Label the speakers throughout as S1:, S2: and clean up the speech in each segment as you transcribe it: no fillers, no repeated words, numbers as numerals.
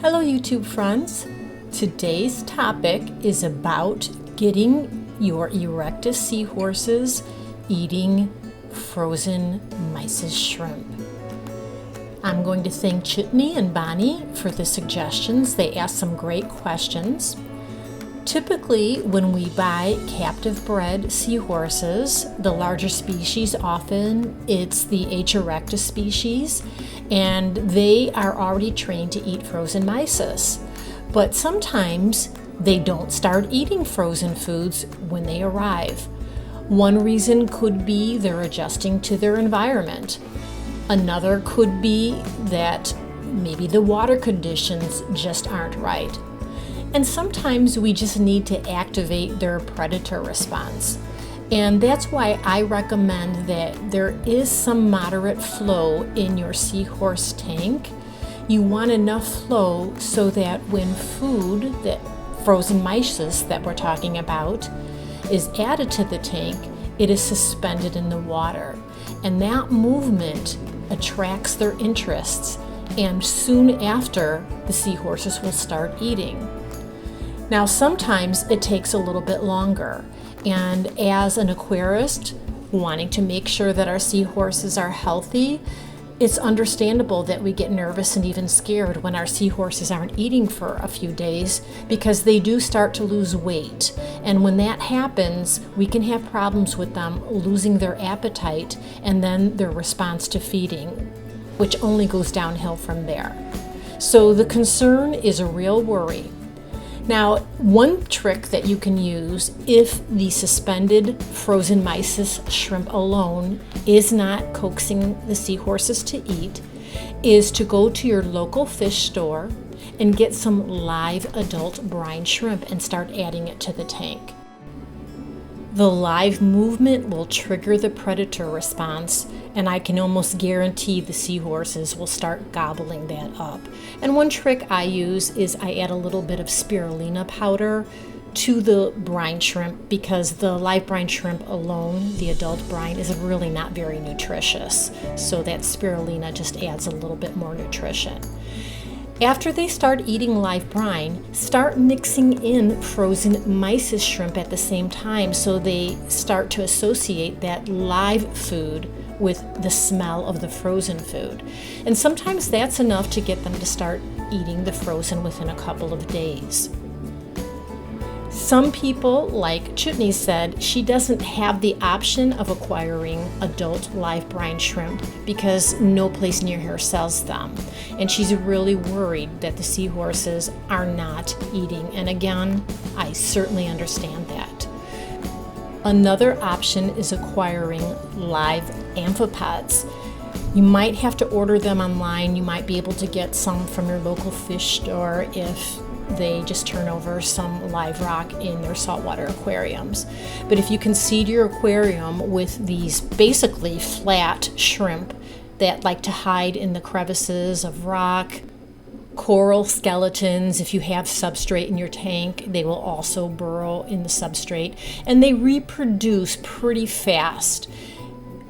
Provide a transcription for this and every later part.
S1: Hello YouTube friends. Today's topic is about getting your erectus seahorses eating frozen Mysis shrimp. I'm going to thank Chitney and Bonnie for the suggestions. They asked some great questions. Typically, when we buy captive bred seahorses, the larger species, often it's the H. erectus species, and they are already trained to eat frozen Mysis. But sometimes they don't start eating frozen foods when they arrive. One reason could be they're adjusting to their environment. Another could be that maybe the water conditions just aren't right. And sometimes we just need to activate their predator response. And that's why I recommend that there is some moderate flow in your seahorse tank. You want enough flow so that when food, that frozen Mysis that we're talking about, is added to the tank, it is suspended in the water. And that movement attracts their interests, and soon after, the seahorses will start eating. Now, sometimes it takes a little bit longer, and as an aquarist wanting to make sure that our seahorses are healthy, it's understandable that we get nervous and even scared when our seahorses aren't eating for a few days, because they do start to lose weight. And when that happens, we can have problems with them losing their appetite and then their response to feeding, which only goes downhill from there. So the concern is a real worry. Now, one trick that you can use if the suspended frozen Mysis shrimp alone is not coaxing the seahorses to eat is to go to your local fish store and get some live adult brine shrimp and start adding it to the tank. The live movement will trigger the predator response, and I can almost guarantee the seahorses will start gobbling that up. And one trick I use is I add a little bit of spirulina powder to the brine shrimp, because the live brine shrimp alone, the adult brine, is really not very nutritious. So that spirulina just adds a little bit more nutrition. After they start eating live brine, start mixing in frozen Mysis shrimp at the same time, so they start to associate that live food with the smell of the frozen food. And sometimes that's enough to get them to start eating the frozen within a couple of days. Some people, like Chitney said, she doesn't have the option of acquiring adult live brine shrimp because no place near her sells them. And she's really worried that the seahorses are not eating. And again, I certainly understand that. Another option is acquiring live amphipods. You might have to order them online. You might be able to get some from your local fish store if they just turn over some live rock in their saltwater aquariums. But if you can seed your aquarium with these basically flat shrimp that like to hide in the crevices of rock, coral skeletons, if you have substrate in your tank, they will also burrow in the substrate, and they reproduce pretty fast.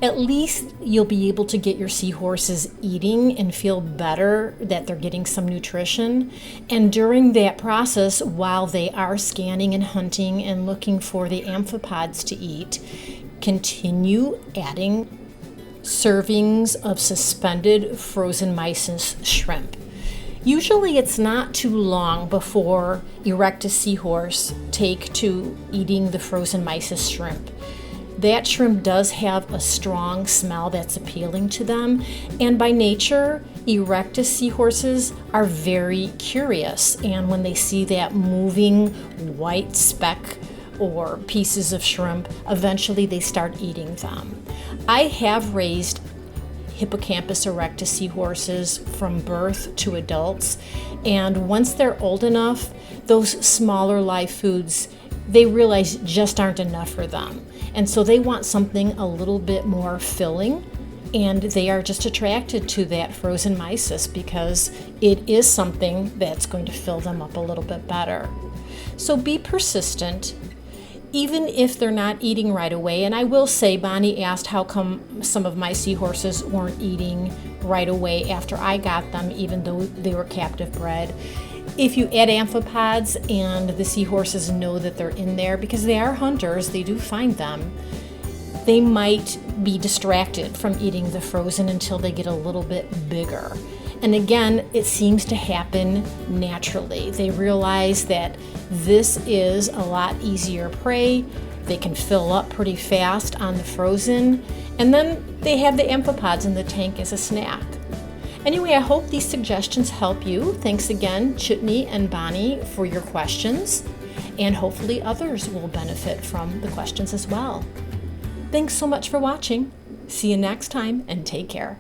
S1: At least you'll be able to get your seahorses eating and feel better that they're getting some nutrition. And during that process, while they are scanning and hunting and looking for the amphipods to eat, continue adding servings of suspended frozen Mysis shrimp. Usually it's not too long before erectus seahorse take to eating the frozen Mysis shrimp. That shrimp does have a strong smell that's appealing to them, and by nature, erectus seahorses are very curious, and when they see that moving white speck or pieces of shrimp, eventually they start eating them. I have raised hippocampus erectus seahorses from birth to adults, and once they're old enough, those smaller live foods, they realize just aren't enough for them. And so they want something a little bit more filling, and they are just attracted to that frozen Mysis because it is something that's going to fill them up a little bit better. So be persistent. even if they're not eating right away. And I will say, Bonnie asked how come some of my seahorses weren't eating right away after I got them, even though they were captive bred. If you add amphipods and the seahorses know that they're in there, because they are hunters, they do find them, they might be distracted from eating the frozen until they get a little bit bigger. And again, it seems to happen naturally. They realize that this is a lot easier prey. They can fill up pretty fast on the frozen, and then they have the amphipods in the tank as a snack. Anyway, I hope these suggestions help you. Thanks again, Chutney and Bonnie, for your questions, and hopefully others will benefit from the questions as well. Thanks so much for watching. See you next time, and take care.